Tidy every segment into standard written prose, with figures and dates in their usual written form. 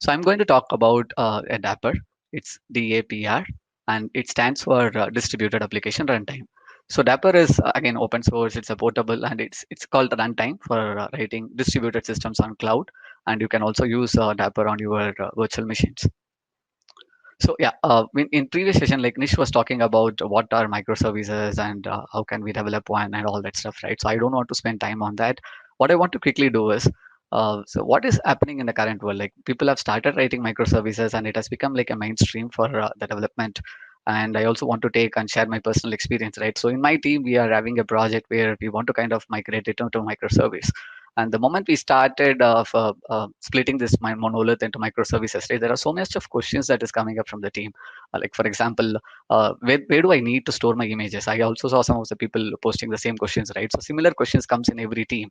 So I'm going to talk about a Dapr. It's DAPR, and it stands for Distributed Application Runtime. So Dapr is again open source. It's a portable, and it's called runtime for writing distributed systems on cloud. And you can also use Dapr on your virtual machines. So yeah, in previous session, like Nish was talking about what are microservices and how can we develop one and all that stuff, right? So I don't want to spend time on that. What I want to quickly do is, so what is happening in the current world? Like people have started writing microservices and it has become like a mainstream for the development. And I also want to take and share my personal experience, right? So in my team, we are having a project where we want to kind of migrate it into microservice. And the moment we started splitting this monolith into microservices, right, there are so much of questions that is coming up from the team. Like for example, where do I need to store my images? I also saw some of the people posting the same questions, right? So similar questions comes in every team,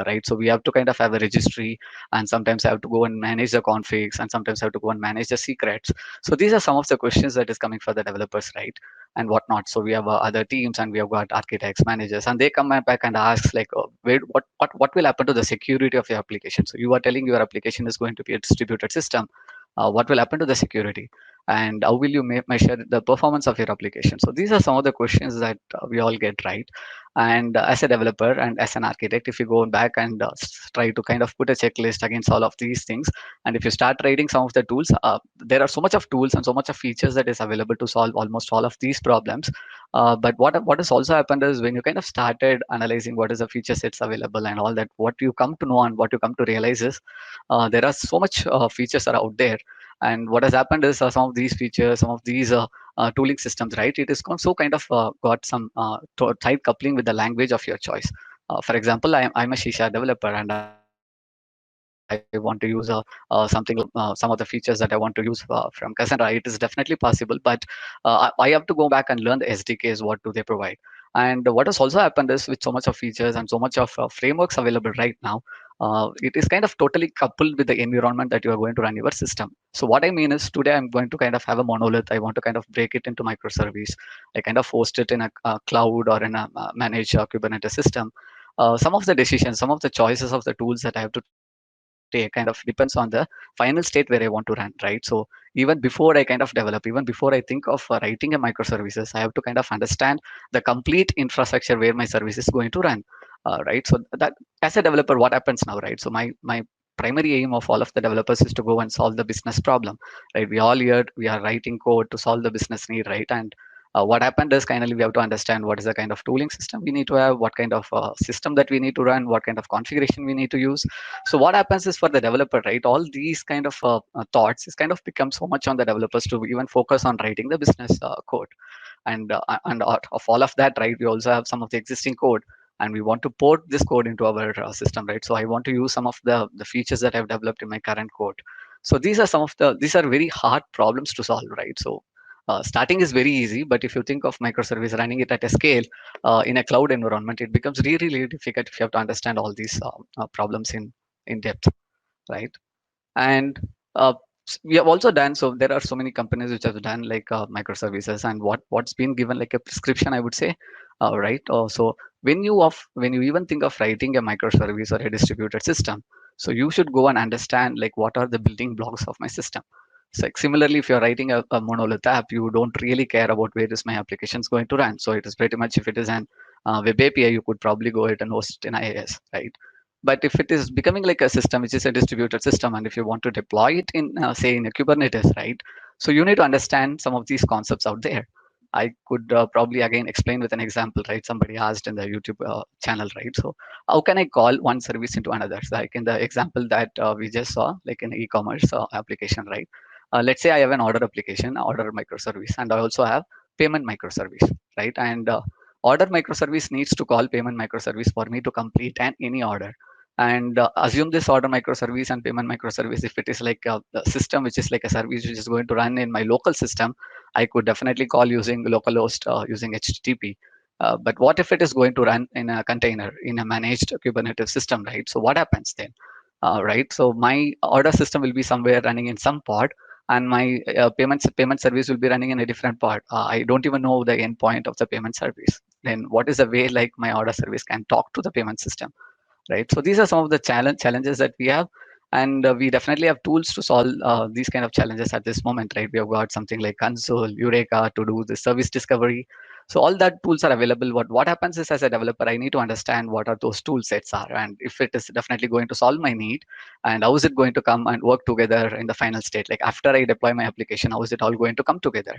right? So we have to kind of have a registry, and sometimes I have to go and manage the configs, and sometimes I have to go and manage the secrets. So these are some of the questions that is coming for the developers, right? And whatnot. So we have other teams, and we have got architects, managers, and they come back and ask like, what will happen to the security of your application? So you are telling your application is going to be a distributed system. What will happen to the security? And how will you measure the performance of your application? So these are some of the questions that we all get, right? And as a developer and as an architect, if you go back and try to kind of put a checklist against all of these things, and if you start writing some of the tools, there are so much of tools and so much of features that is available to solve almost all of these problems. But what has also happened is when you kind of started analyzing what is the feature sets available and all that, what you come to know and what you come to realize is there are so much features are out there. And what has happened is some of these features, some of these tooling systems, right? It is so kind of got some tight coupling with the language of your choice. For example, I'm a Shisha developer, and I want to use something some of the features that I want to use from Cassandra. It is definitely possible, but I have to go back and learn the SDKs. What do they provide? And what has also happened is with so much of features and so much of frameworks available right now, it is kind of totally coupled with the environment that you are going to run your system. So what I mean is today I'm going to kind of have a monolith. I want to kind of break it into microservice. I kind of host it in a cloud or in a managed Kubernetes system. Some of the decisions, some of the choices of the tools that I have to take kind of depends on the final state where I want to run, right? So even before I kind of develop, even before I think of writing a microservices, I have to kind of understand the complete infrastructure where my service is going to run, right? So that as a developer, what happens now, right? So my primary aim of all of the developers is to go and solve the business problem, right? We all here we are writing code to solve the business need, right? And what happened is kindly we have to understand what is the kind of tooling system we need to have, what kind of system that we need to run, what kind of configuration we need to use. So what happens is for the developer, right, all these kind of thoughts is kind of become so much on the developers to even focus on writing the business code. And out of all of that, right, we also have some of the existing code, and we want to port this code into our system, right? So I want to use some of the features that I've developed in my current code. So these are some of the these are very hard problems to solve, right? So starting is very easy, but if you think of microservice running it at a scale in a cloud environment, it becomes really, really difficult if you have to understand all these problems in depth, right? And we have also done, so there are so many companies which have done like microservices, and what's been given like a prescription, I would say, right? So when you even think of writing a microservice or a distributed system, so you should go and understand like what are the building blocks of my system. So like, similarly, if you're writing a monolith app, you don't really care about where is my applications going to run. So it is pretty much, if it is an web API, you could probably go ahead and host it in IIS, right? But if it is becoming like a system which is a distributed system, and if you want to deploy it in say in a Kubernetes, right? So you need to understand some of these concepts out there. I could probably again explain with an example, right? Somebody asked in the YouTube channel, right? So how can I call one service into another? So like in the example that we just saw, like in e-commerce application, right? Let's say I have an order application, order microservice, and I also have payment microservice, right? And order microservice needs to call payment microservice for me to complete any order. And assume this order microservice and payment microservice, if it is like a system which is like a service which is going to run in my local system, I could definitely call using localhost using HTTP. But what if it is going to run in a container in a managed Kubernetes system, right? So what happens then? Right. So my order system will be somewhere running in some pod, and my payment service will be running in a different pod. I don't even know the endpoint of the payment service. Then what is the way like my order service can talk to the payment system, right? So these are some of the challenges that we have. And we definitely have tools to solve these kind of challenges at this moment, right? We have got something like Console, Eureka to do the service discovery. So all that tools are available. What happens is, as a developer, I need to understand what are those tool sets are, and if it is definitely going to solve my need, and how is it going to come and work together in the final state. Like after I deploy my application, how is it all going to come together?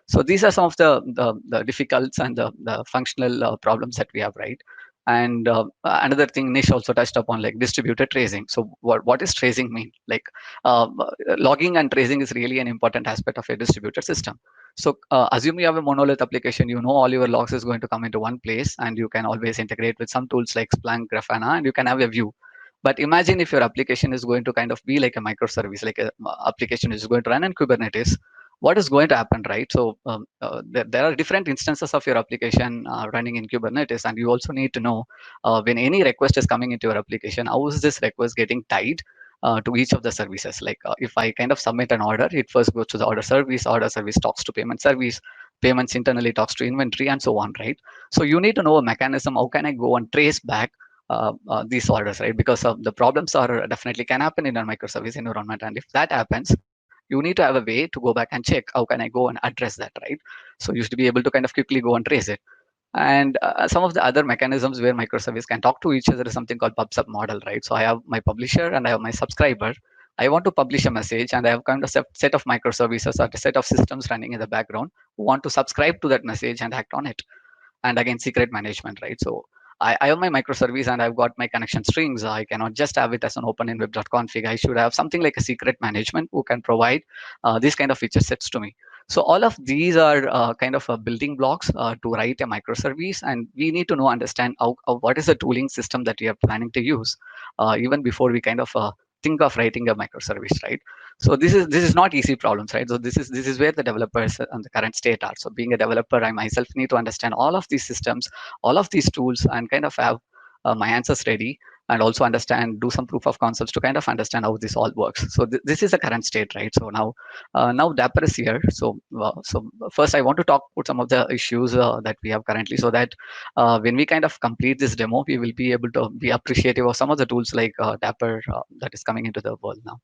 So these are some of the difficulties and the functional problems that we have, right? And another thing Nish also touched upon, like distributed tracing. So what is tracing mean? Like logging and tracing is really an important aspect of a distributed system. So assume you have a monolith application, you know all your logs is going to come into one place, and you can always integrate with some tools like Splunk, Grafana, and you can have a view. But imagine if your application is going to kind of be like a microservice, like a application is going to run in Kubernetes. What is going to happen, right? So there are different instances of your application running in Kubernetes, and you also need to know when any request is coming into your application, how is this request getting tied to each of the services? Like if I kind of submit an order, it first goes to the order service talks to payment service, payments internally talks to inventory, and so on, right? So you need to know a mechanism. How can I go and trace back these orders, right? Because the problems are definitely can happen in a microservice environment, and if that happens, you need to have a way to go back and check how can I go and address that, right? So you should be able to kind of quickly go and trace it. And some of the other mechanisms where microservice can talk to each other is something called pub sub model, right? So I have my publisher and I have my subscriber. I want to publish a message, and I have kind of set of microservices or a set of systems running in the background who want to subscribe to that message and act on it. And again, secret management, right? So I have my microservice and I've got my connection strings. I cannot just have it as an open in web.config. I should have something like a secret management who can provide these kind of feature sets to me. So all of these are kind of building blocks to write a microservice, and we need to know understand what is the tooling system that we are planning to use even before we kind of think of writing a microservice, right? So this is not easy problems, right? So this is where the developers and the current state are. So being a developer, I myself need to understand all of these systems, all of these tools, and kind of have my answers ready, and also understand, do some proof of concepts to kind of understand how this all works. So this is the current state, right? So now Dapper is here. So first I want to talk about some of the issues that we have currently, so that when we kind of complete this demo, we will be able to be appreciative of some of the tools like Dapper that is coming into the world now.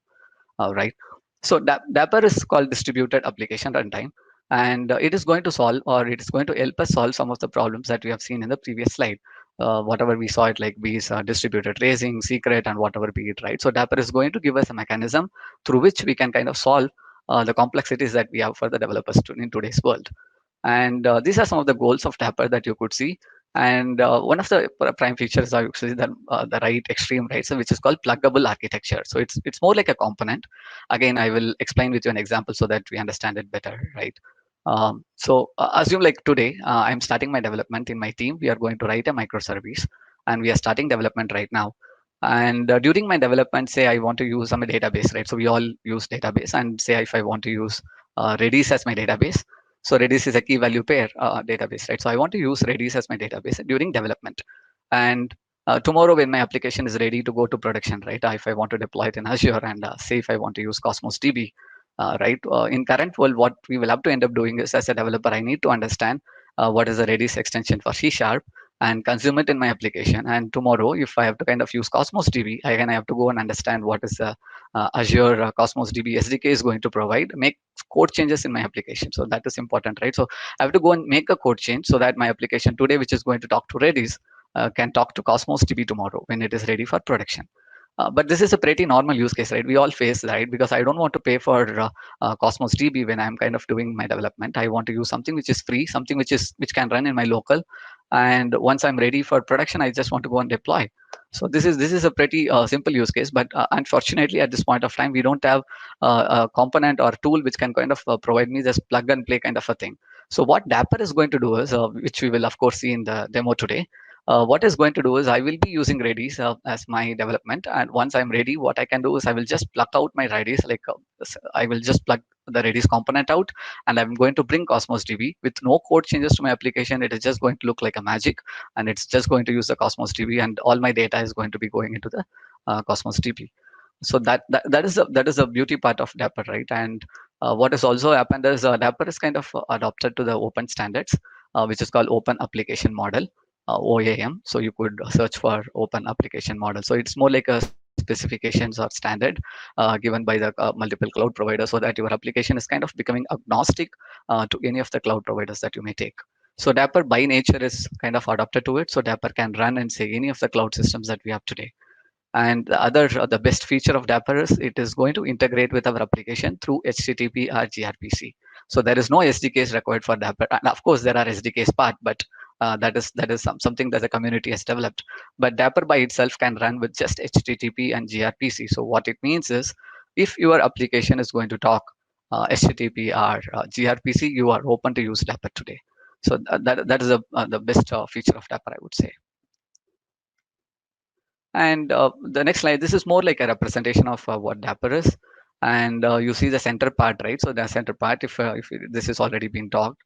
Right. So Dapper is called distributed application runtime, and it is going to solve, or it is going to help us solve some of the problems that we have seen in the previous slide. Whatever we saw it, like be it distributed tracing, secret, and whatever be it, right? So Dapper is going to give us a mechanism through which we can kind of solve the complexities that we have for the developers in today's world. And these are some of the goals of Dapper that you could see. And one of the prime features are actually the right extreme, right? So which is called pluggable architecture. So it's more like a component. Again, I will explain with you an example so that we understand it better, right? So assume like today, I'm starting my development in my team. We are going to write a microservice, and we are starting development right now. And during my development, say I want to use some database, right? So we all use database, and say if I want to use Redis as my database. So Redis is a key value pair database, right? So I want to use Redis as my database during development. And tomorrow, when my application is ready to go to production, right? If I want to deploy it in Azure, and say if I want to use Cosmos DB, right? In current world, what we will have to end up doing is, as a developer, I need to understand what is the Redis extension for C# and consume it in my application. And tomorrow, if I have to kind of use Cosmos DB, I have to go and understand what is the Azure Cosmos DB SDK is going to provide, make code changes in my application. So that is important, right? So I have to go and make a code change so that my application today, which is going to talk to Redis, can talk to Cosmos DB tomorrow when it is ready for production. But this is a pretty normal use case, right? We all face, right? Because I don't want to pay for Cosmos DB when I'm kind of doing my development. I want to use something which is free, something which can run in my local. And once I'm ready for production, I just want to go and deploy. So this is a pretty simple use case, but unfortunately, at this point of time, we don't have a component or tool which can kind of provide me this plug and play kind of a thing. So what Dapper is going to do is, which we will of course see in the demo today, what is going to do is I will be using Redis as my development. And once I'm ready, what I can do is I will just plug out my Redis, like I will just plug the Redis component out, and I'm going to bring Cosmos DB with no code changes to my application. It is just going to look like a magic, and it's just going to use the Cosmos DB, and all my data is going to be going into the Cosmos DB. So that is a beauty part of Dapper, right? And what has also happened is Dapper is kind of adopted to the open standards, which is called Open Application Model, OAM. So you could search for Open Application Model. So it's more like a standard specifications or standard given by the multiple cloud providers, so that your application is kind of becoming agnostic to any of the cloud providers that you may take. So Dapper by nature is kind of adapted to it. So Dapper can run and say any of the cloud systems that we have today. And the best feature of Dapper is it is going to integrate with our application through HTTP or gRPC. So there is no SDKs required for Dapper. And of course, there are SDKs part, but that is something that the community has developed. But Dapper by itself can run with just HTTP and gRPC. So what it means is, if your application is going to talk HTTP or gRPC, you are open to use Dapper today. So that is the best feature of Dapper, I would say. And the next slide, this is more like a representation of what Dapper is. And you see the center part, right? So the center part, if this is already been talked.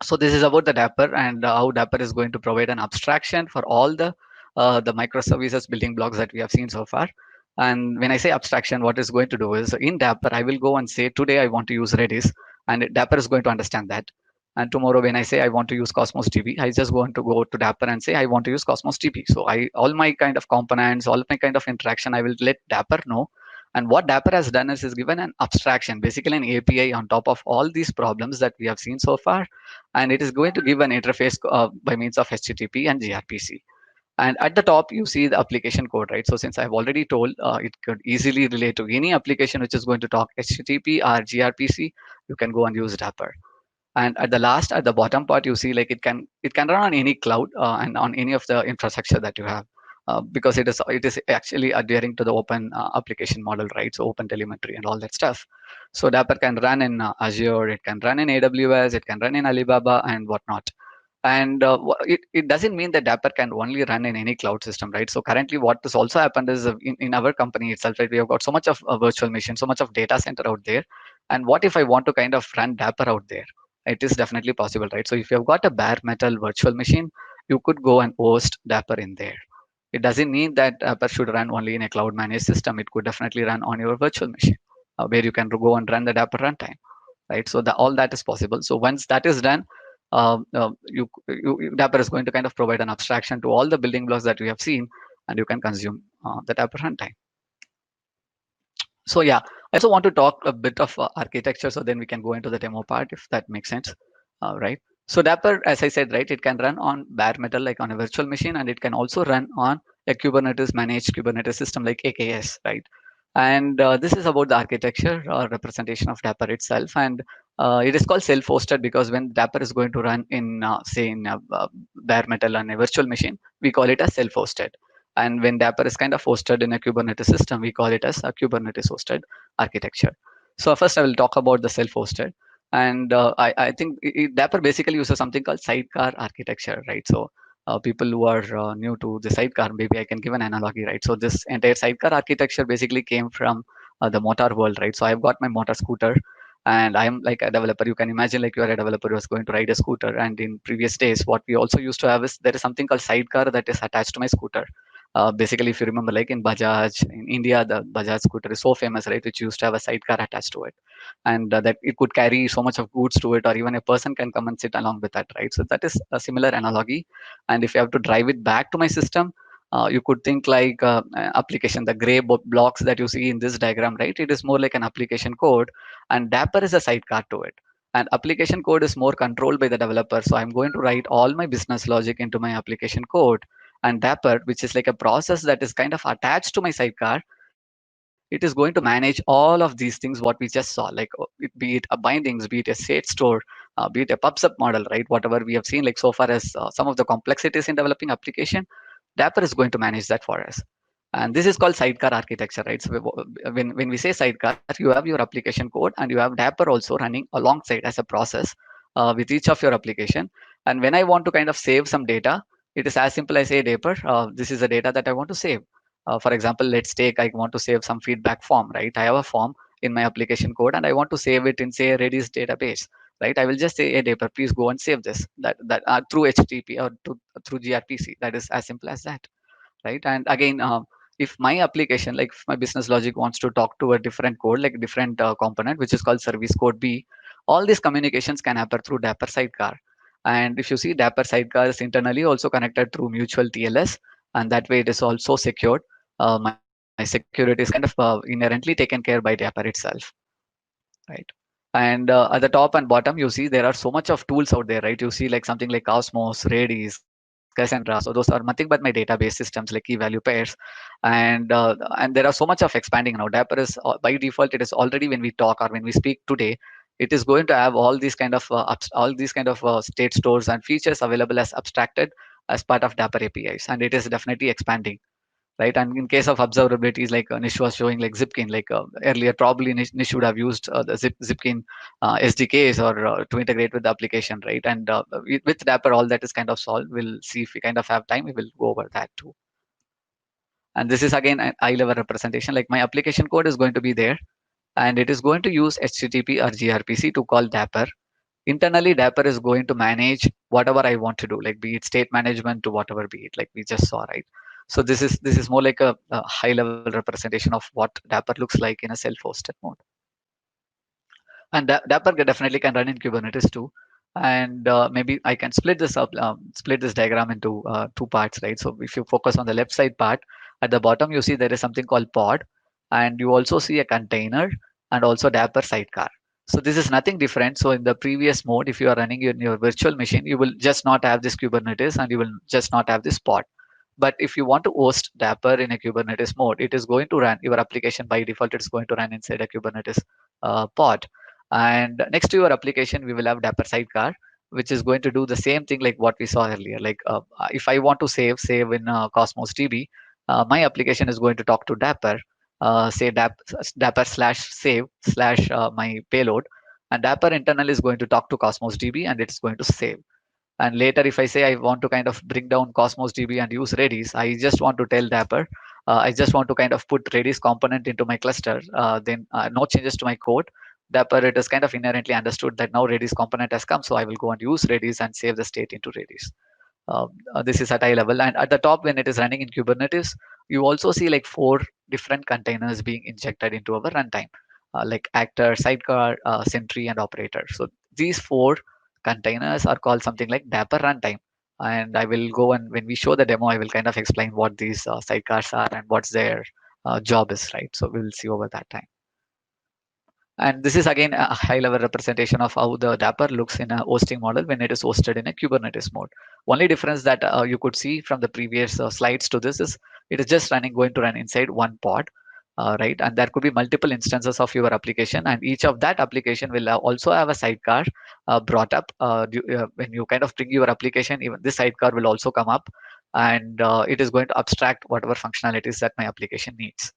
So this is about the Dapper and how Dapper is going to provide an abstraction for all the microservices building blocks that we have seen so far. And when I say abstraction, what it's going to do is in Dapper, I will go and say, today I want to use Redis, and Dapper is going to understand that. And tomorrow, when I say I want to use Cosmos DB, I just want to go to Dapper and say I want to use Cosmos DB. So all my kind of components, all my kind of interaction, I will let Dapper know. And what Dapper has done is given an abstraction, basically an API on top of all these problems that we have seen so far, and it is going to give an interface by means of HTTP and gRPC. And at the top, you see the application code, right? So since I've already told, it could easily relate to any application which is going to talk HTTP or gRPC, you can go and use Dapper. And at the bottom part, you see like it can run on any cloud and on any of the infrastructure that you have. Because it is actually adhering to the open application model, right? So open telemetry and all that stuff. So Dapper can run in Azure, it can run in AWS, it can run in Alibaba and whatnot. And it doesn't mean that Dapper can only run in any cloud system, right? So currently what has also happened is in our company itself, right, we have got so much of a virtual machine, so much of data center out there. And what if I want to kind of run Dapper out there? It is definitely possible, right? So if you have got a bare metal virtual machine, you could go and host Dapper in there. It doesn't mean that Dapper should run only in a cloud managed system. It could definitely run on your virtual machine, where you can go and run the Dapper runtime, right? So all that is possible. So once that is done, Dapper is going to kind of provide an abstraction to all the building blocks that we have seen, and you can consume the Dapper runtime. So yeah, I also want to talk a bit of architecture, so then we can go into the demo part, if that makes sense, right? So Dapper, as I said, right, it can run on bare metal, like on a virtual machine, and it can also run on a Kubernetes managed Kubernetes system like AKS, right? And this is about the architecture or representation of Dapper itself. And it is called self-hosted because when Dapper is going to run in, say, in bare metal on a virtual machine, we call it as self-hosted. And when Dapper is kind of hosted in a Kubernetes system, we call it as a Kubernetes hosted architecture. So first I will talk about the self-hosted. And I think Dapper basically uses something called sidecar architecture, right? So people who are new to the sidecar, maybe I can give an analogy, right? So this entire sidecar architecture basically came from the motor world, right? So I've got my motor scooter, and I'm like a developer. You can imagine like you are a developer who is going to ride a scooter. And in previous days, what we also used to have is there is something called sidecar that is attached to my scooter. Basically, if you remember, like in Bajaj, in India, the Bajaj scooter is so famous, right? Which used to have a sidecar attached to it, and that it could carry so much of goods to it, or even a person can come and sit along with that, right? So that is a similar analogy. And if you have to drive it back to my system, you could think like application, the gray blocks that you see in this diagram, right? It is more like an application code, and Dapper is a sidecar to it. And application code is more controlled by the developer. So I'm going to write all my business logic into my application code, and Dapper, which is like a process that is kind of attached to my sidecar, it is going to manage all of these things what we just saw, like be it a bindings, be it a state store, be it a pubsub model, right? Whatever we have seen, like so far as some of the complexities in developing application, Dapper is going to manage that for us. And this is called sidecar architecture, right? So when we say sidecar, you have your application code and you have Dapper also running alongside as a process with each of your application. And when I want to kind of save some data, it is as simple as say Dapper, this is the data that I want to save. For example, let's take, I want to save some feedback form, right? I have a form in my application code and I want to save it in say a Redis database, right? I will just say, hey, Dapper, please go and save this that through HTTP or through gRPC. That is as simple as that, right? And again, if my application, like if my business logic wants to talk to a different code, like different component, which is called service code B, all these communications can happen through Dapper sidecar. And if you see, Dapper sidecar is internally also connected through mutual TLS, and that way it is also secured. My security is kind of inherently taken care by Dapper itself, right? And at the top and bottom, you see there are so much of tools out there, right? You see like something like Cosmos, Redis, Cassandra. So those are nothing but my database systems like key value pairs, and there are so much of expanding now. Dapper is by default, it is already when we talk or when we speak today, it is going to have all these kind of all these kind of state stores and features available as abstracted as part of Dapper APIs, and it is definitely expanding, right? And in case of observabilities, like Nish was showing, like Zipkin, like earlier, probably Nish would have used the Zipkin SDKs or to integrate with the application, right? And with Dapper, all that is kind of solved. We'll see if we kind of have time, we will go over that too. And this is again a high level representation. Like my application code is going to be there, and it is going to use HTTP or gRPC to call Dapper. Internally, Dapper is going to manage whatever I want to do, like be it state management to whatever be it, like we just saw, right? So this is more like a high level representation of what Dapper looks like in a self-hosted mode. And Dapper definitely can run in Kubernetes too. And maybe I can split this up, split this diagram into two parts, right? So if you focus on the left side part, at the bottom you see there is something called pod, and you also see a container and also Dapper sidecar. So this is nothing different. So in the previous mode, if you are running in your virtual machine, you will just not have this Kubernetes and you will just not have this pod. But if you want to host Dapper in a Kubernetes mode, it is going to run your application by default. It's going to run inside a Kubernetes pod. And next to your application, we will have Dapper Sidecar, which is going to do the same thing like what we saw earlier. Like if I want to save in Cosmos DB, my application is going to talk to Dapper, say Dapper slash save slash my payload, and Dapper internal is going to talk to Cosmos DB and it's going to save. And later, if I say I want to kind of bring down Cosmos DB and use Redis, I just want to tell Dapper, I just want to kind of put Redis component into my cluster. Then no changes to my code. Dapper, it is kind of inherently understood that now Redis component has come, so I will go and use Redis and save the state into Redis. This is at high level. And at the top, when it is running in Kubernetes, you also see like 4 different containers being injected into our runtime, like actor, sidecar, sentry, and operator. So these 4 containers are called something like Dapper runtime. And I will go, and when we show the demo, I will kind of explain what these sidecars are and what's their job is, right? So we'll see over that time. And this is again a high level representation of how the Dapper looks in a hosting model when it is hosted in a Kubernetes mode. Only difference that you could see from the previous slides to this is it is just going to run inside one pod, right? And there could be multiple instances of your application, and each of that application will also have a sidecar brought up. When you kind of bring your application, even this sidecar will also come up, and it is going to abstract whatever functionalities that my application needs.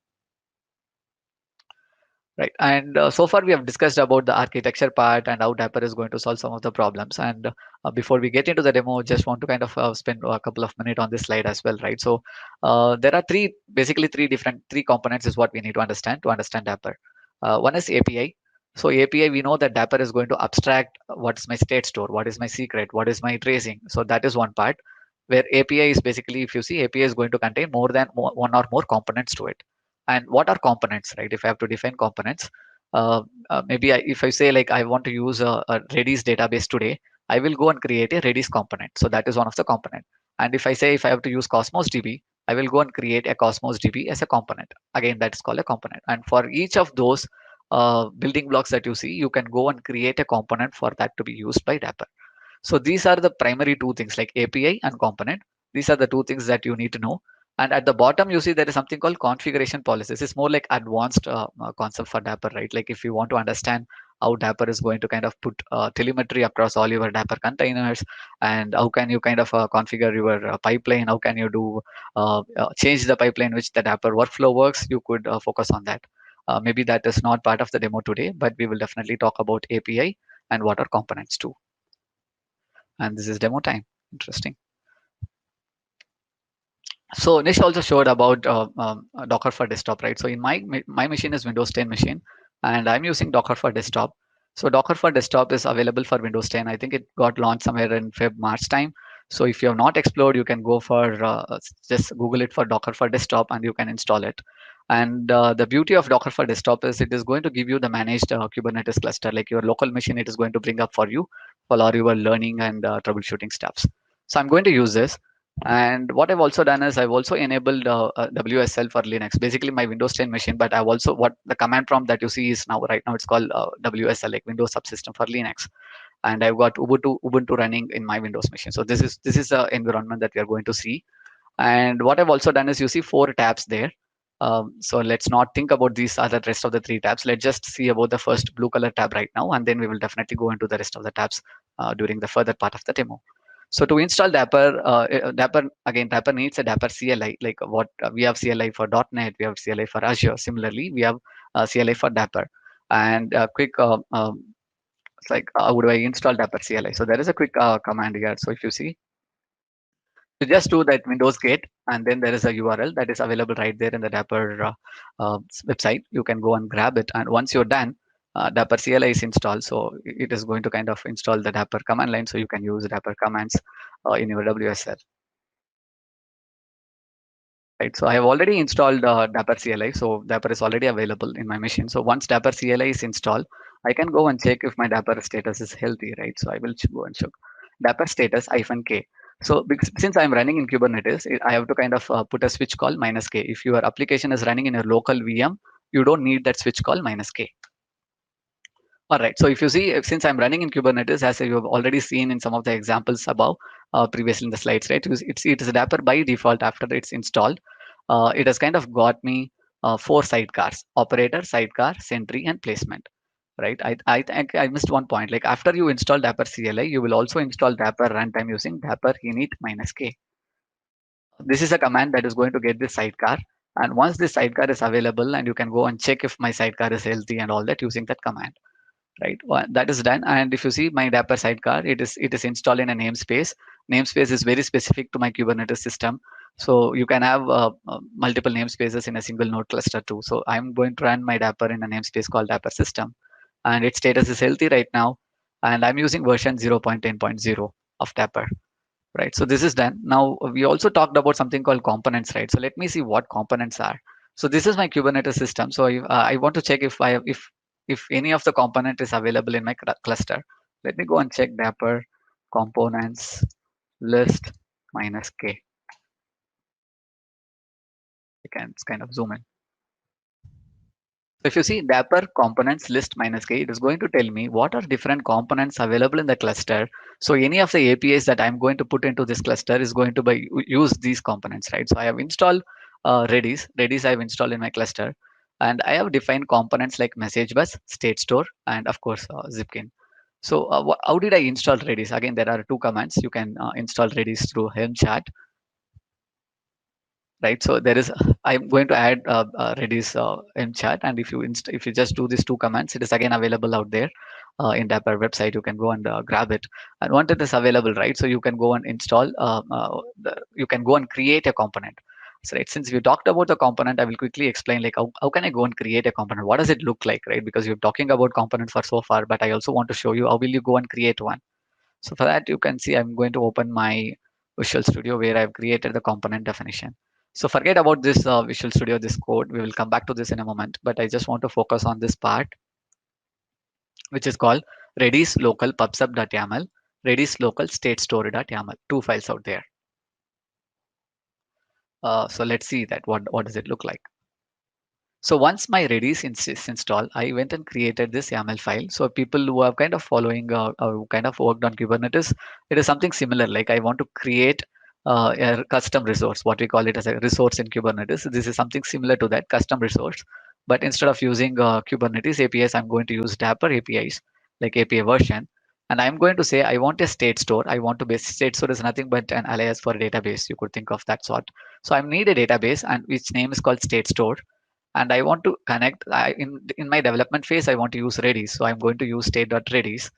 Right. And so far we have discussed about the architecture part and how Dapper is going to solve some of the problems. And before we get into the demo, just want to kind of spend a couple of minutes on this slide as well, right? So there are basically three components is what we need to understand Dapper. One is API. So API, we know that Dapper is going to abstract what's my state store, what is my secret, what is my tracing. So that is one part where API is basically, if you see, API is going to contain more than one or more components to it. And what are components, right? If I have to define components, maybe if I say like I want to use a Redis database today, I will go and create a Redis component. So that is one of the component. And if I say if I have to use Cosmos DB, I will go and create a Cosmos DB as a component. Again, that is called a component. And for each of those building blocks that you see, you can go and create a component for that to be used by Dapper. So these are the primary two things, like API and component. These are the two things that you need to know. And at the bottom, you see there is something called configuration policies. It's more like advanced concept for Dapper, right? Like if you want to understand how Dapper is going to kind of put telemetry across all your Dapper containers, and how can you kind of configure your pipeline, how can you do change the pipeline which the Dapper workflow works, you could focus on that. Maybe that is not part of the demo today, but we will definitely talk about API and what are components too. And this is demo time. Interesting. So Nish also showed about Docker for desktop, right? So in my machine is Windows 10 machine, and I'm using Docker for desktop. So Docker for desktop is available for Windows 10. I think it got launched somewhere in March time. So if you have not explored, you can go for just Google it for Docker for desktop, and you can install it. And the beauty of Docker for desktop is it is going to give you the managed Kubernetes cluster, like your local machine. It is going to bring up for you for all your learning and troubleshooting stuffs. So I'm going to use this. And what I've also done is I've also enabled WSL for Linux, basically my Windows 10 machine. But I've also, what the command prompt that you see is now, right now, it's called WSL, like Windows Subsystem for Linux. And I've got Ubuntu running in my Windows machine. So this is the environment that we are going to see. And what I've also done is, you see 4 tabs there. So let's not think about these other rest of the 3 tabs. Let's just see about the first blue color tab right now, and then we will definitely go into the rest of the tabs during the further part of the demo. So to install Dapper, Dapper needs a Dapper CLI. Like what we have CLI for .NET, we have CLI for Azure. Similarly, we have CLI for Dapper. And quick, it's like how do I install Dapper CLI? So there is a quick command here. So if you see, you just do that Windows Gate, and then there is a URL that is available right there in the Dapper website. You can go and grab it, and once you're done, Dapper CLI is installed. So it is going to kind of install the Dapper command line, so you can use Dapper commands in your WSL. Right, so I have already installed Dapper CLI, so Dapper is already available in my machine. So once Dapper CLI is installed, I can go and check if my Dapper status is healthy, right? So I will go and check Dapper status -k. So since I'm running in Kubernetes, I have to kind of put a switch call -k. If your application is running in your local VM, you don't need that switch call -k. All right. So if you see, since I'm running in Kubernetes, as you have already seen in some of the examples above, previously in the slides, right? It is Dapper by default after it's installed. It has kind of got me 4 sidecars: operator, sidecar, sentry, and placement. Right. I think I missed one point. Like after you install Dapper CLI, you will also install Dapper runtime using Dapper init -k. This is a command that is going to get this sidecar. And once this sidecar is available, and you can go and check if my sidecar is healthy and all that using that command. Right, that is done. And if you see my Dapper sidecar, it is installed in a namespace. Namespace is very specific to my Kubernetes system, so you can have multiple namespaces in a single node cluster too. So I'm going to run my Dapper in a namespace called Dapper system, and its status is healthy right now, and I'm using version 0.10.0 of Dapper. Right, so this is done. Now we also talked about something called components, right? So let me see what components are. So this is my Kubernetes system. So I want to check if any of the component is available in my cluster. Let me go and check Dapper components list -k. I can kind of zoom in. So if you see Dapper components list -k, it is going to tell me what are different components available in the cluster. So any of the APIs that I'm going to put into this cluster is going to use these components, right? So I have installed Redis. Redis I have installed in my cluster, and I have defined components like message bus, state store, and of course Zipkin. So how did I install Redis? Again, there are 2 commands. You can install Redis through Helm chart, right? So there is, I'm going to add Redis in chat, and if you just do these 2 commands, it is again available out there in Dapper website. You can go and grab it, and once it is available, right? So you can go and install. You can go and create a component. So right, since we talked about the component, I will quickly explain like how can I go and create a component? What does it look like, right? Because you're talking about components for so far, but I also want to show you how will you go and create one. So for that, you can see I'm going to open my Visual Studio where I've created the component definition. So forget about this Visual Studio, this code. We will come back to this in a moment, but I just want to focus on this part, which is called Redis local pubsub.yaml, Redis local state store.yaml, 2 files out there. So let's see that what does it look like. So once my Redis is installed, I went and created this YAML file. So people who are kind of following or kind of worked on Kubernetes, it is something similar. Like I want to create a custom resource, what we call it as a resource in Kubernetes. This is something similar to that custom resource. But instead of using Kubernetes APIs, I'm going to use Dapper APIs, like API version. And I'm going to say I want a state store. I want to base state store is nothing but an alias for a database. You could think of that sort. So I need a database and which name is called state store, and I want to connect in my development phase. I want to use Redis, so I'm going to use state.redis,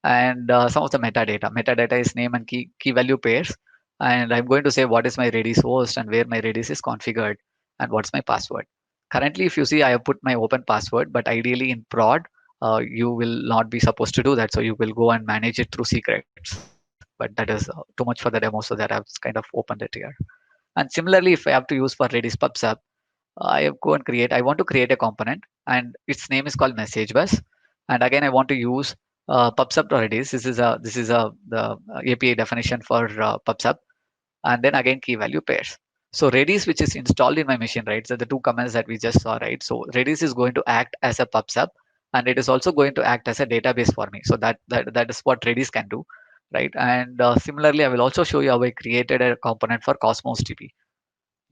and some of the metadata. Metadata is name and key value pairs, and I'm going to say what is my Redis host and where my Redis is configured, and what's my password. Currently, if you see, I have put my open password, but ideally in prod, you will not be supposed to do that. So you will go and manage it through secrets. But that is too much for the demo, so that I've kind of opened it here. And similarly, if I have to use for Redis PubSub, I go and create. I want to create a component, and its name is called message bus. And again, I want to use PubSub Redis. This is the API definition for PubSub. and then again key value pairs. So Redis, which is installed in my machine, right? So the two commands that we just saw, right? So Redis is going to act as a PubSub, and it is also going to act as a database for me. So that is what Redis can do, right? And similarly, I will also show you how I created a component for Cosmos DB.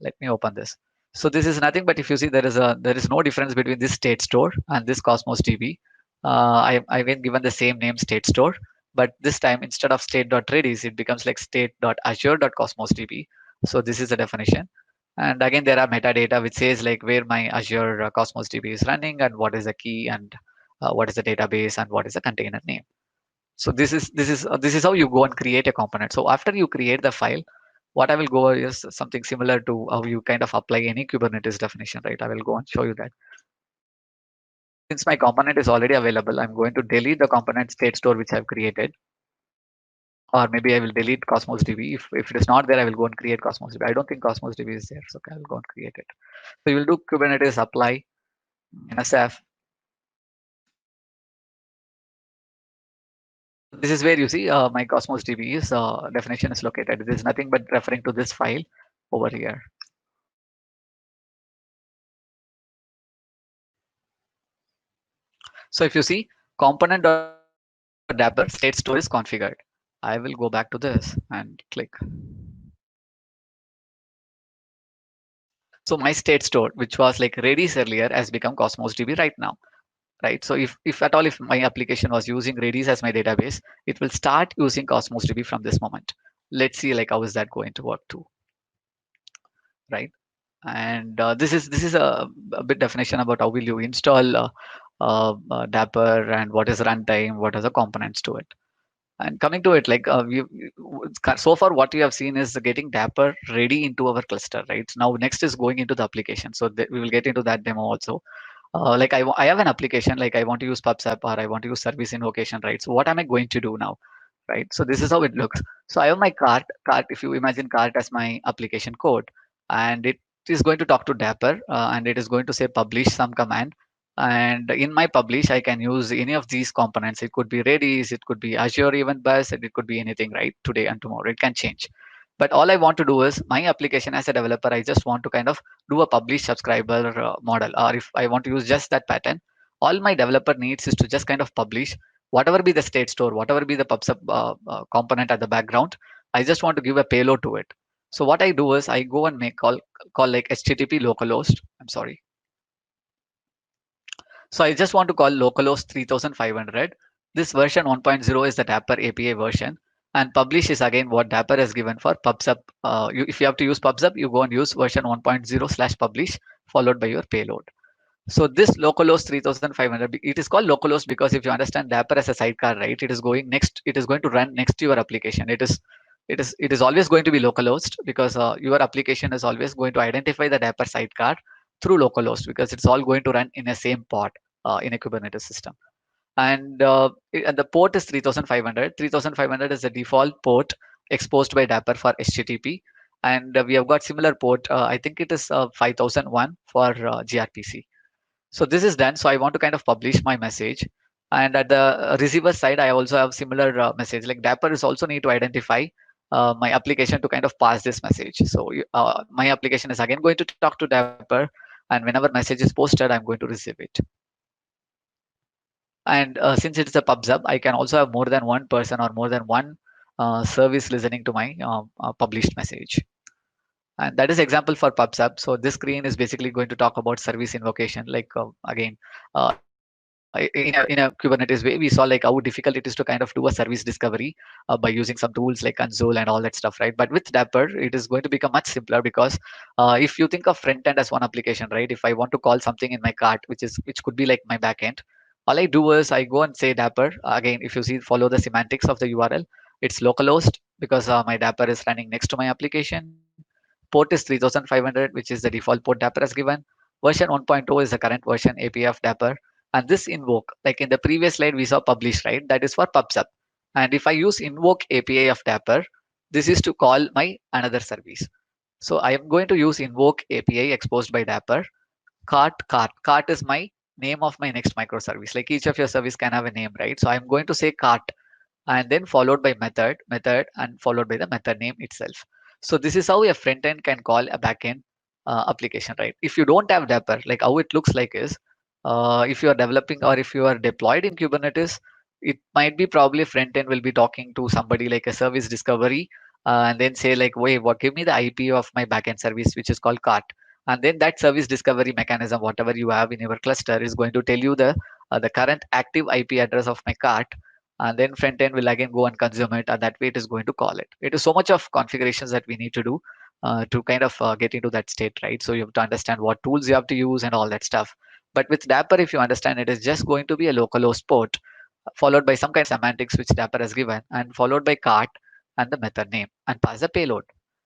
Let me open this. So this is nothing but if you see there is no difference between this state store and this Cosmos DB. I've been given the same name state store, but this time instead of state.redis, it becomes like state.azure.cosmos DB. So this is the definition. And again, there are metadata which says like where my Azure Cosmos DB is running and what is the key and what is the database and what is the container name. So this is how you go and create a component. So after you create the file, what I will go is something similar to how you kind of apply any Kubernetes definition, right? I will go and show you that. Since my component is already available, I'm going to delete the component state store which I've created, or maybe I will delete Cosmos DB. If it is not there, I will go and create Cosmos DB. I don't think Cosmos DB is there, so okay, I will go and create it. So you will do Kubernetes apply NSF. This is where you see my Cosmos DB's definition is located. It is nothing but referring to this file over here. So if you see component.dapper state store is configured. I will go back to this and click. So my state store, which was like Redis earlier, has become Cosmos DB right now, right? So if at all, if my application was using Redis as my database, it will start using Cosmos DB from this moment. Let's see like how is that going to work too, right? And this is a bit definition about how will you install Dapper and what is runtime, what are the components to it. And coming to it, like so far, what we have seen is getting Dapper ready into our cluster, right? Now, next is going into the application. So we will get into that demo also. Like I have an application, like I want to use PubSub or I want to use service invocation, right? So what am I going to do now, right? So this is how it looks. So I have my cart. If you imagine cart as my application code, and it is going to talk to Dapper, and it is going to say publish some command. And in my publish, I can use any of these components. It could be Redis, it could be Azure Event Bus, and it could be anything, right? Today and tomorrow, it can change. But all I want to do is my application as a developer, I just want to kind of do a publish subscriber model. Or if I want to use just that pattern, all my developer needs is to just kind of publish whatever be the state store, whatever be the PubSub component at the background. I just want to give a payload to it. So what I do is I go and make call like HTTP localhost. I'm sorry. So I just want to call localhost 3500. This version 1.0 is the Dapper API version. And publish is again what Dapper has given for PubSub. If you have to use PubSub, you go and use version 1.0/publish followed by your payload. So this localhost 3500, it is called localhost because if you understand Dapper as a sidecar, right, it is going next, it is going to run next to your application. It is always going to be localhost because your application is always going to identify the Dapper sidecar through localhost because it's all going to run in a same pod in a Kubernetes system. And the port is 3500. 3500 is the default port exposed by Dapper for HTTP. And we have got similar port. I think it is 5001 for gRPC. So this is done. So I want to kind of publish my message. And at the receiver side, I also have similar message. Like Dapper is also need to identify my application to kind of pass this message. So my application is again going to talk to Dapper, and whenever message is posted, I'm going to receive it. And since it's a PubSub, I can also have more than one person or more than one service listening to my published message. And that is example for PubSub. So this screen is basically going to talk about service invocation. Like again, in a Kubernetes way, we saw like how difficult it is to kind of do a service discovery by using some tools like Consul and all that stuff, right? But with Dapper, it is going to become much simpler because if you think of front end as one application, right? If I want to call something in my cart, which could be like my backend, all I do is I go and say Dapper. Again, if you see, follow the semantics of the URL. It's localhost because my Dapper is running next to my application. Port is 3500, which is the default port Dapper has given. Version 1.0 is the current version API of Dapper. And this invoke, like in the previous slide, we saw publish, right? That is for PubSub. And if I use invoke API of Dapper, this is to call my another service. So I am going to use invoke API exposed by Dapper. Cart is my name of my next microservice. Like each of your service can have a name, right? So I'm going to say cart and then followed by method, and followed by the method name itself. So this is how a front end can call a back end application, right? If you don't have Dapper, like how it looks like is, if you are developing or if you are deployed in Kubernetes, it might be probably front end will be talking to somebody like a service discovery, and then say like, wait, what, give me the IP of my backend service, which is called cart. And then that service discovery mechanism, whatever you have in your cluster, is going to tell you the current active IP address of my cart, and then front end will again go and consume it, and that way it is going to call it. It is so much of configurations that we need to do to kind of get into that state, right? So you have to understand what tools you have to use and all that stuff. But with Dapper, if you understand, it is just going to be a localhost port followed by some kind of semantics which Dapper has given, and followed by cart and the method name, and pass the payload.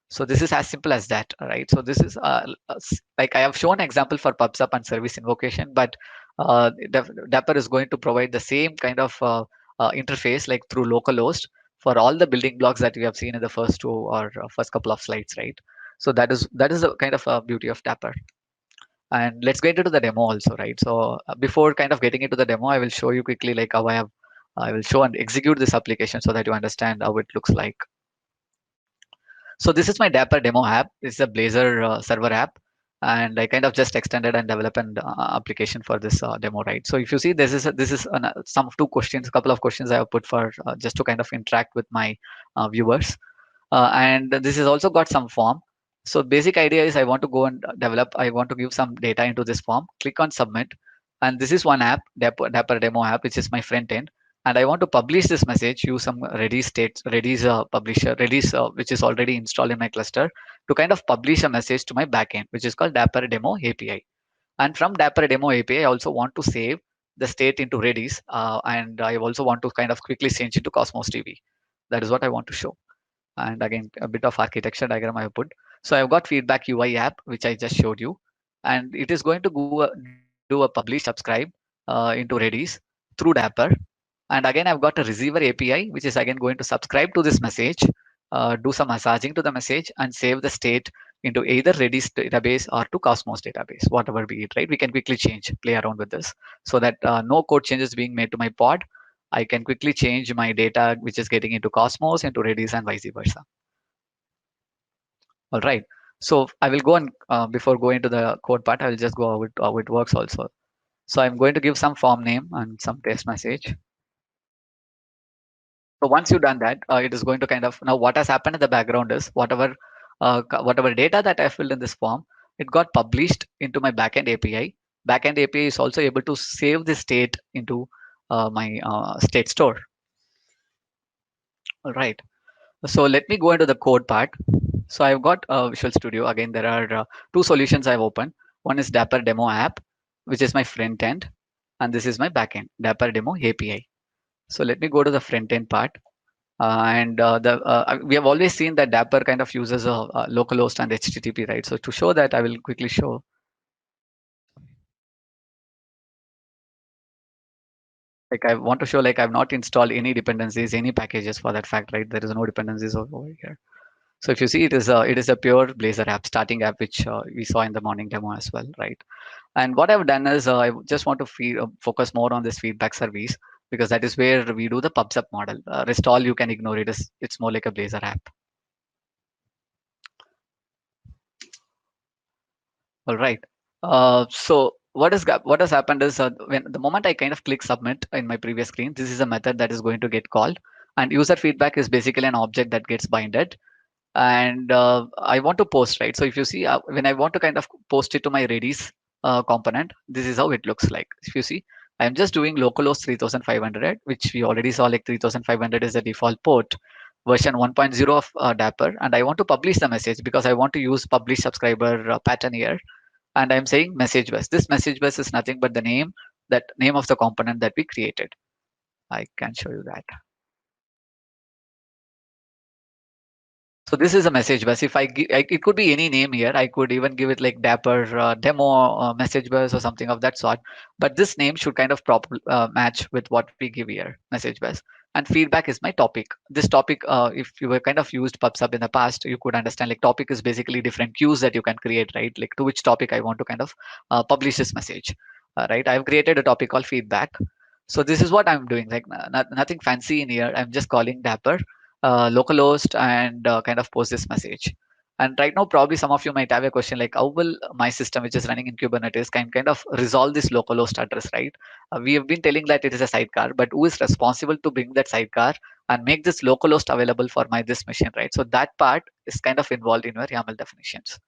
So this is as simple as that, right? So this is like I have shown example for PubSub and service invocation, but Dapper is going to provide the same kind of interface like through localhost for all the building blocks that we have seen in the first two or first couple of slides, right? So that is the kind of beauty of Dapper. And let's get into the demo also, right? So before kind of getting into the demo, I will show you quickly like how I will show and execute this application so that you understand how it looks like. So this is my Dapper demo app. It's a Blazor server app, and I kind of just extended and developed an application for this demo, right? So if you see, this is some two questions, a couple of questions I have put for just to kind of interact with my viewers. And this has also got some form. So basic idea is I want to go and develop, I want to give some data into this form, click on submit. And this is one app, Dapper demo app, which is my front end. And I want to publish this message, use some Redis state, Redis publisher, Redis, which is already installed in my cluster, to kind of publish a message to my backend, which is called Dapper Demo API. And from Dapper Demo API, I also want to save the state into Redis. And I also want to kind of quickly change it to Cosmos DB. That is what I want to show. And again, a bit of architecture diagram I have put. So I've got feedback UI app, which I just showed you, and it is going to do a publish subscribe into Redis through Dapper. And again, I've got a receiver API, which is again going to subscribe to this message, do some massaging to the message, and save the state into either Redis database or to Cosmos database, whatever be it, right? We can quickly change, play around with this so that no code changes being made to my pod. I can quickly change my data, which is getting into Cosmos, into Redis, and vice versa. All right. So I will go and before going to the code part, I will just go how it works also. So I'm going to give some form name and some test message. So once you've done that, it is going to kind of, now what has happened in the background is whatever data that I filled in this form, it got published into my backend API. Backend API is also able to save the state into my state store. All right. So let me go into the code part. So I've got Visual Studio. Again, there are two solutions I've opened. One is Dapper Demo app, which is my front end, and this is my backend, Dapper Demo API. So let me go to the front end part. We have always seen that Dapper kind of uses a localhost and HTTP, right? So to show that, I will quickly show. Like I want to show like I've not installed any dependencies, any packages for that fact, right? There is no dependencies over here. So if you see, it is a pure Blazor app, starting app, which we saw in the morning demo as well, right? And what I've done is I just want to focus more on this feedback service because that is where we do the pubs up model. Rest all you can ignore it. It's more like a Blazor app. All right. So what has happened is when the moment I kind of click submit in my previous screen, this is a method that is going to get called, and user feedback is basically an object that gets binded. And I want to post, right? So if you see, when I want to kind of post it to my Redis component, this is how it looks like. If you see, I'm just doing localhost 3500, which we already saw, like 3500 is the default port, version 1.0 of Dapper, and I want to publish the message because I want to use publish subscriber pattern here, and I'm saying message bus. This message bus is nothing but the name of the component that we created. I can show you that. So this is a message bus. If it could be any name here. I could even give it like Dapper demo message bus or something of that sort. But this name should kind of match with what we give here, message bus. And feedback is my topic. This topic, if you were kind of used PubSub in the past, you could understand like topic is basically different queues that you can create, right? Like to which topic I want to kind of publish this message, right? I've created a topic called feedback. So this is what I'm doing, like nothing fancy in here. I'm just calling Dapper localhost and kind of post this message. And right now, probably some of you might have a question like, how will my system, which is running in Kubernetes, can kind of resolve this localhost address, right? We have been telling that it is a sidecar, but who is responsible to bring that sidecar and make this localhost available for my this machine, right? So that part is kind of involved in your YAML definitions.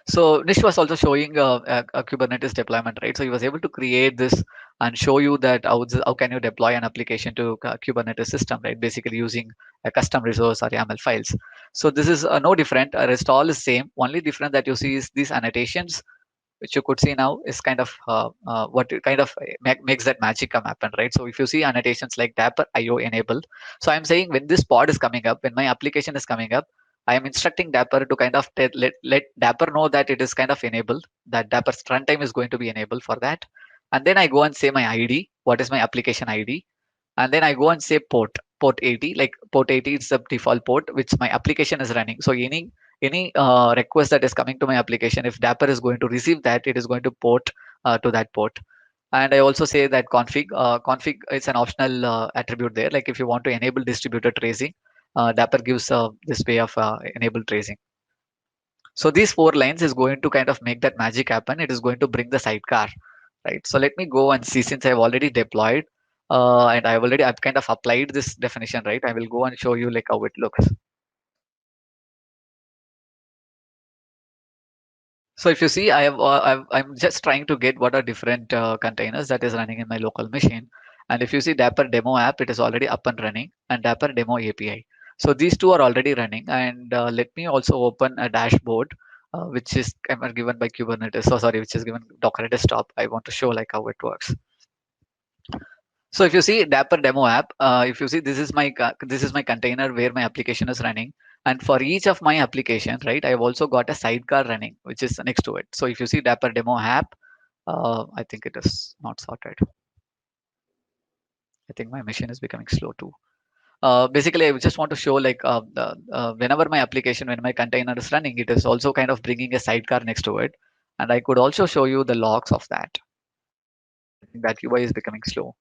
So Nish was also showing a Kubernetes deployment, right? So he was able to create this and show you that how can you deploy an application to Kubernetes system, right? Basically using a custom resource or YAML files. So this is no different. Rest all is same. Only different that you see is these annotations, which you could see now is kind of what it kind of makes that magic come happen, right? So if you see annotations like Dapper IO enabled, so I'm saying when this pod is coming up, when my application is coming up, I am instructing Dapper to kind of let Dapper know that it is kind of enabled, that Dapper's runtime is going to be enabled for that. And then I go and say my ID, what is my application ID? And then I go and say port 80, like port 80 is the default port which my application is running. So any request that is coming to my application, if Dapper is going to receive that, it is going to port to that port. And I also say that config is an optional attribute there. Like if you want to enable distributed tracing, Dapper gives this way of enable tracing. So these four lines is going to kind of make that magic happen. It is going to bring the sidecar, right? So let me go and see, since I've already deployed and I've kind of applied this definition, right? I will go and show you like how it looks. So if you see, I'm just trying to get what are different containers that is running in my local machine. And if you see Dapper demo app, it is already up and running, and Dapper demo API. So these two are already running. And let me also open a dashboard, which is given by Kubernetes. So sorry, which is given Docker Desktop. I want to show like how it works. So if you see Dapper demo app, if you see this is my container where my application is running, and for each of my application, right, I have also got a sidecar running, which is next to it. So if you see Dapper demo app, I think it is not sorted. I think my machine is becoming slow too. Basically, I just want to show like whenever my application, when my container is running, it is also kind of bringing a sidecar next to it, and I could also show you the logs of that. I think that UI is becoming slow.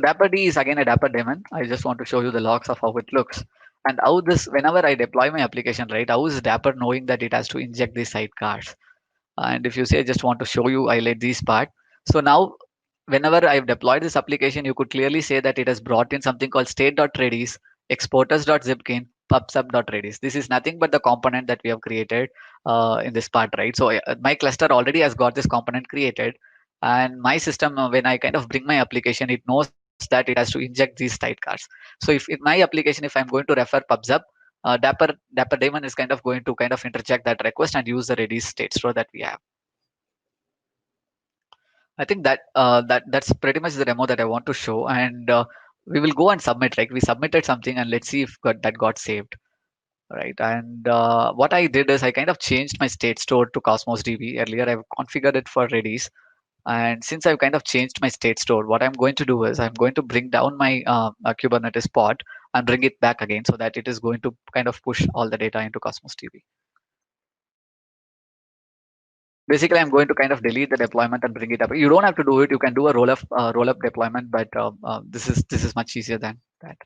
Dapper D is again a Dapper daemon. I just want to show you the logs of how it looks and how this, whenever I deploy my application, right, how is Dapper knowing that it has to inject these sidecars? And if you say, I just want to show you, highlight this part. So now, whenever I've deployed this application, you could clearly say that it has brought in something called state.redis, exporters.zipkin, pubsub.redis. This is nothing but the component that we have created in this part, right? So my cluster already has got this component created. And my system, when I kind of bring my application, it knows that it has to inject these sidecars. So if in my application, if I'm going to refer pubsub, Dapper daemon is kind of going to kind of interject that request and use the Redis state store that we have. I think that's pretty much the demo that I want to show, and we will go and submit. Like we submitted something, and let's see if that got saved, right? And what I did is I kind of changed my state store to Cosmos DB. Earlier, I've configured it for Redis, and since I've kind of changed my state store, what I'm going to do is I'm going to bring down my Kubernetes pod and bring it back again, so that it is going to kind of push all the data into Cosmos DB. Basically, I'm going to kind of delete the deployment and bring it up. You don't have to do it. You can do a roll up deployment, but this is much easier than that.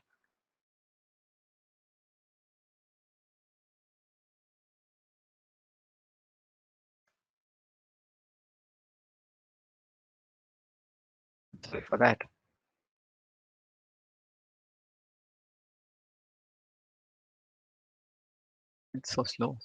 Sorry for that. It's so slow.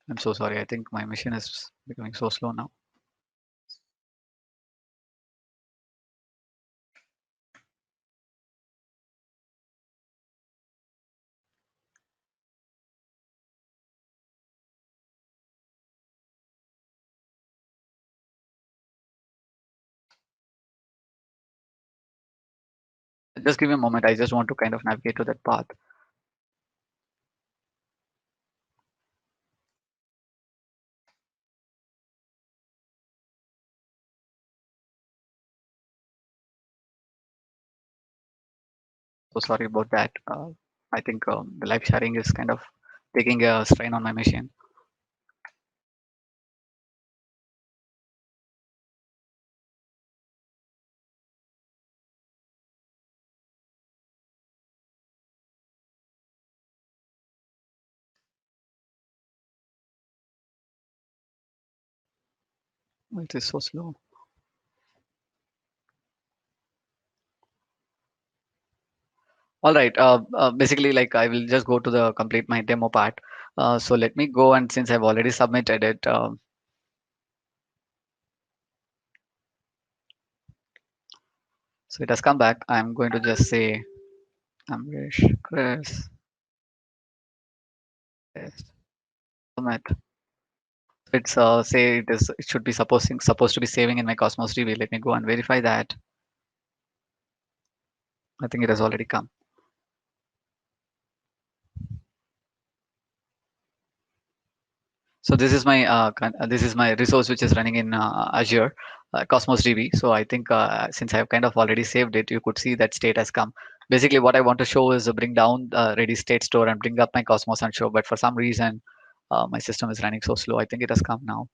I'm so sorry. I think my machine is becoming so slow now. Just give me a moment. I just want to kind of navigate to that path. So sorry about that. I think the live sharing is kind of taking a strain on my machine. It is so slow. All right. Basically, like I will just go to the complete my demo part. So let me go, and since I've already submitted it, so it has come back. I'm going to just say Amrish Chris test submit. It's say it should be supposed to be saving in my Cosmos DB. Let me go and verify that. I think it has already come. So this is my resource which is running in Azure Cosmos DB. So I think since I've kind of already saved it, you could see that state has come. Basically, what I want to show is bring down Redis state store and bring up my Cosmos and show. But for some reason, my system is running so slow. I think it has come now.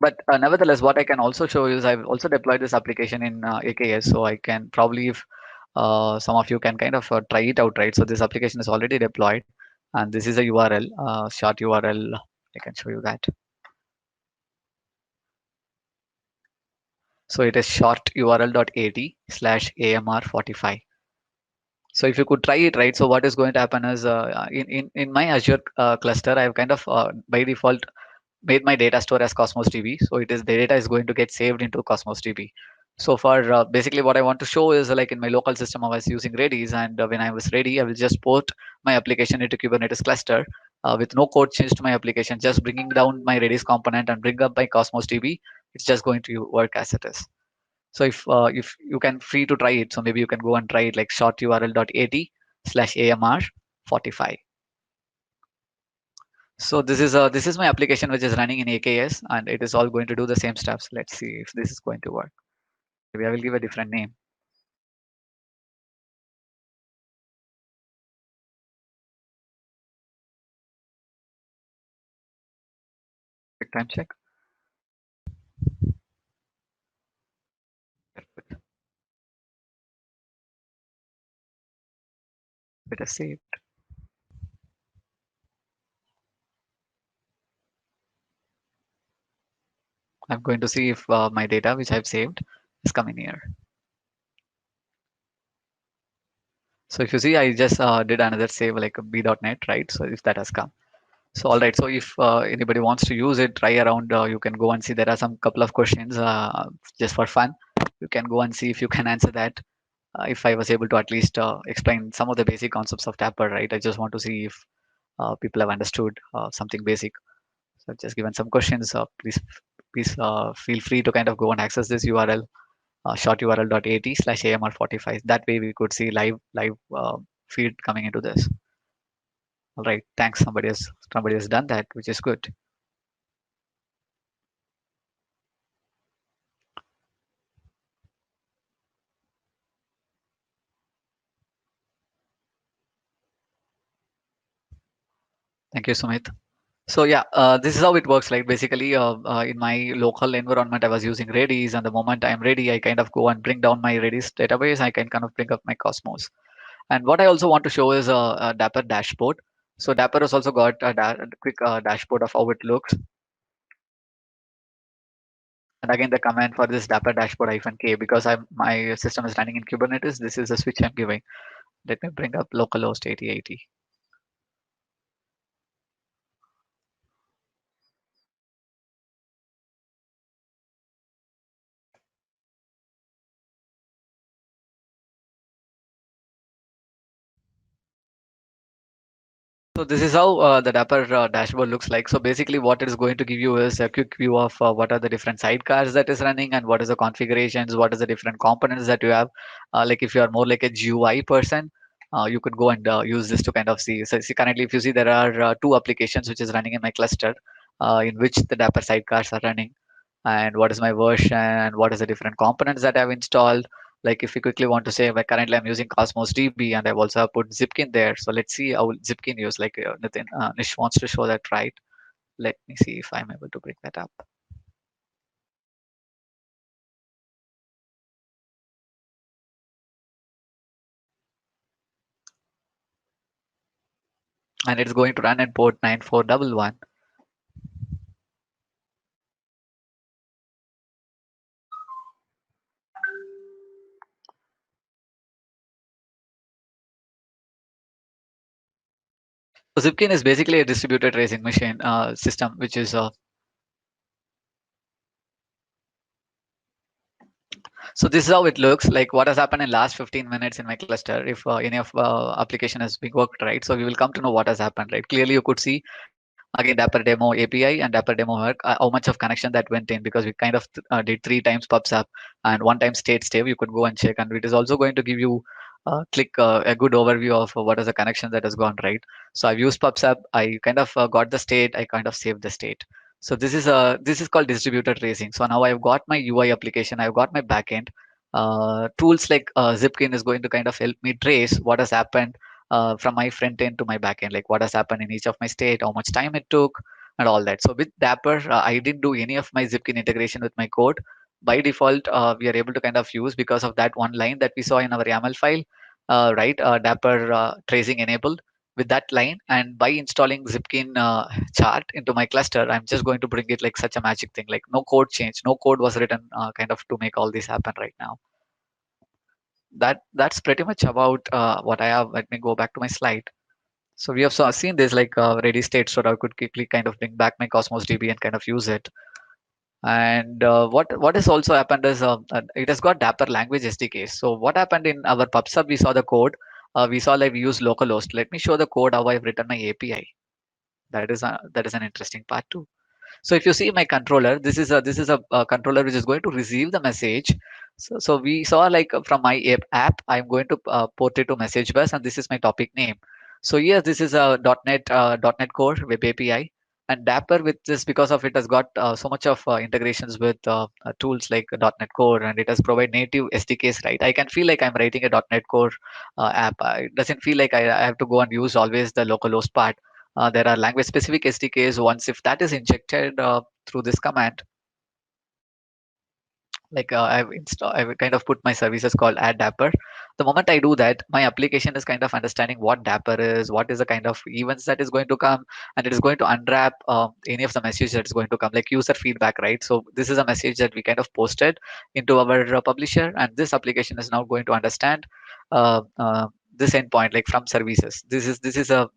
But nevertheless, what I can also show is I've also deployed this application in AKS. So I can probably, if some of you can kind of try it out, right? So this application is already deployed, and this is a URL, short URL. I can show you that. So it is short url.at/amr45. So if you could try it, right? So what is going to happen is in my Azure cluster, I've kind of by default made my data store as Cosmos DB. So it is the data is going to get saved into Cosmos DB. So for basically what I want to show is like in my local system, I was using Redis, and when I was ready, I will just port my application into Kubernetes cluster with no code change to my application, just bringing down my Redis component and bring up my Cosmos DB. It's just going to work as it is. So if you can free to try it, so maybe you can go and try it like short url.at/amr45. So this is my application which is running in AKS, and it is all going to do the same steps. Let's see if this is going to work. Maybe I will give a different name. Quick time check. Let us see. I'm going to see if my data which I've saved is coming here. So if you see, I just did another save like a b.net, right? So if that has come. So all right. So if anybody wants to use it, try around. You can go and see. There are some couple of questions just for fun. You can go and see if you can answer that. If I was able to at least explain some of the basic concepts of Dapper, right? I just want to see if people have understood something basic. So I've just given some questions. Please feel free to kind of go and access this URL, short url.at/amr45. That way we could see live feed coming into this. All right, thanks. Somebody has done that, which is good. Thank you, Sumit. So yeah, this is how it works. Like basically, in my local environment, I was using Redis, and the moment I'm ready, I kind of go and bring down my Redis database. I can kind of bring up my Cosmos. And what I also want to show is a Dapper dashboard. So Dapper has also got a quick dashboard of how it looks. And again, the command for this Dapper dashboard -k, because my system is running in Kubernetes. This is the switch I'm giving. Let me bring up localhost 8080. So this is how the Dapper dashboard looks like. So basically what it is going to give you is a quick view of what are the different sidecars that is running and what is the configurations, what is the different components that you have. Like if you are more like a GUI person, you could go and use this to kind of see. So see, currently, if you see, there are two applications which is running in my cluster in which the Dapper sidecars are running. and what is my version, what is the different components that I've installed. Like if you quickly want to say, like currently I'm using Cosmos DB and I've also put Zipkin there. So let's see how Zipkin use. Like Nish wants to show that, right? Let me see if I'm able to bring that up. And it's going to run in port 9411. So Zipkin is basically a distributed tracing machine system, which is so this is how it looks like. What has happened in last 15 minutes in my cluster, if any of application has been worked, right? So we will come to know what has happened, right? Clearly you could see again Dapper Demo API and Dapper Demo work, how much of connection that went in, because we kind of did 3 times PubSub and 1 time state stave. You could go and check, and it is also going to give you click a good overview of what is the connection that has gone right. So I've used PubSub. I kind of got the state. I kind of saved the state. So this is called distributed tracing. So now I've got my UI application. I've got my backend. Tools like Zipkin is going to kind of help me trace what has happened from my front end to my back end, like what has happened in each of my state, how much time it took, and all that. So with Dapper, I didn't do any of my Zipkin integration with my code. By default, we are able to kind of use, because of that one line that we saw in our YAML file, right? Dapper tracing enabled with that line, and by installing Zipkin chart into my cluster, I'm just going to bring it like such a magic thing. Like no code change, no code was written kind of to make all this happen right now. That's pretty much about what I have. Let me go back to my slide. So we have seen this like ready state, so I could quickly kind of bring back my Cosmos DB and kind of use it. And what has also happened is it has got Dapper language SDK. So what happened in our PubSub, we saw the code. We saw like we use localhost. Let me show the code how I've written my API. That is an interesting part too. So if you see my controller, this is a controller which is going to receive the message. So we saw like from my app, I'm going to port it to message bus, and this is my topic name. So yes, this is a .NET Core Web API, and Dapper with this, because of it has got so much of integrations with tools like .NET Core, and it has provided native SDKs. Right, I can feel like I'm writing a .NET Core app. It doesn't feel like I have to go and use always the localhost part. There are language specific SDKs. Once if that is injected through this command, like I've kind of put my services called add Dapper. The moment I do that, my application is kind of understanding what Dapper is, what is the kind of events that is going to come, and it is going to unwrap any of the messages that is going to come, like user feedback, right? So this is a message that we kind of posted into our publisher, and this application is now going to understand uh, uh, this endpoint, like from services. This is a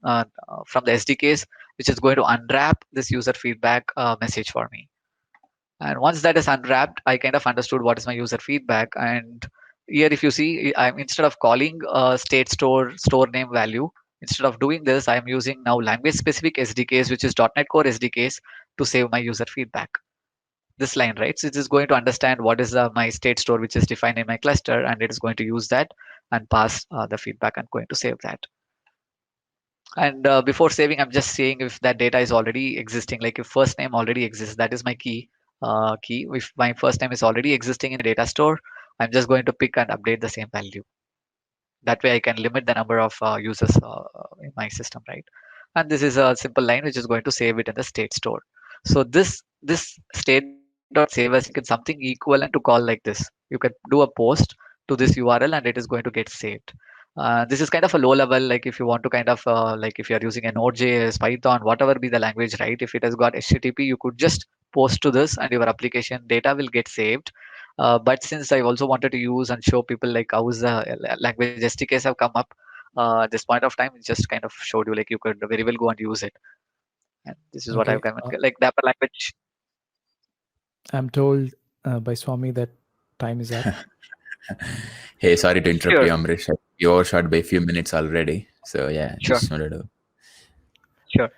from the SDKs, which is going to unwrap this user feedback message for me. And once that is unwrapped, I kind of understood what is my user feedback. And here, if you see, I'm instead of calling state store name value, instead of doing this, I'm using now language specific SDKs, which is .NET Core SDKs, to save my user feedback. This line, right? So it is going to understand what is my state store, which is defined in my cluster, and it is going to use that and pass the feedback and going to save that. And before saving, I'm just saying if that data is already existing, like if first name already exists, that is my key. If my first name is already existing in the data store, I'm just going to pick and update the same value. That way I can limit the number of users in my system, right? And this is a simple line which is going to save it in the state store. So this state.save as something equivalent to call like this. You can do a post to this URL and it is going to get saved. This is kind of a low level, like if you want to kind of like if you're using a Node.js, Python, whatever be the language, right? If it has got HTTP, you could just post to this and your application data will get saved. But since I also wanted to use and show people like how is the language SDKs have come up at this point of time, it just kind of showed you like you could very well go and use it. And this is what I've Okay. come like Dapper language. I'm told by Swami that time is up. Hey, sorry to interrupt Sure, you, Amrish. You overshot by a few minutes already. So yeah, sure, just wanted to. sure.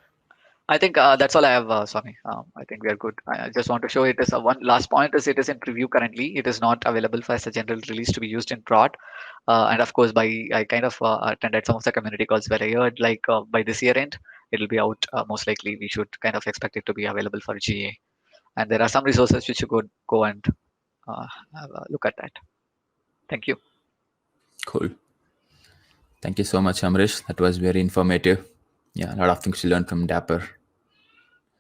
I think that's all I have, Swami. I think we are good. I just want to show it as a one last point is it is in preview currently. It is not available for as a general release to be used in prod. And of course, by I kind of attended some of the community calls where I heard like by this year end, it'll be out most likely. We should kind of expect it to be available for GA. and there are some resources which you could go and have a look at that. Thank you. Cool. Thank you so much, Amrish. That was very informative. Yeah, a lot of things to learn from Dapper.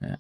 Yeah.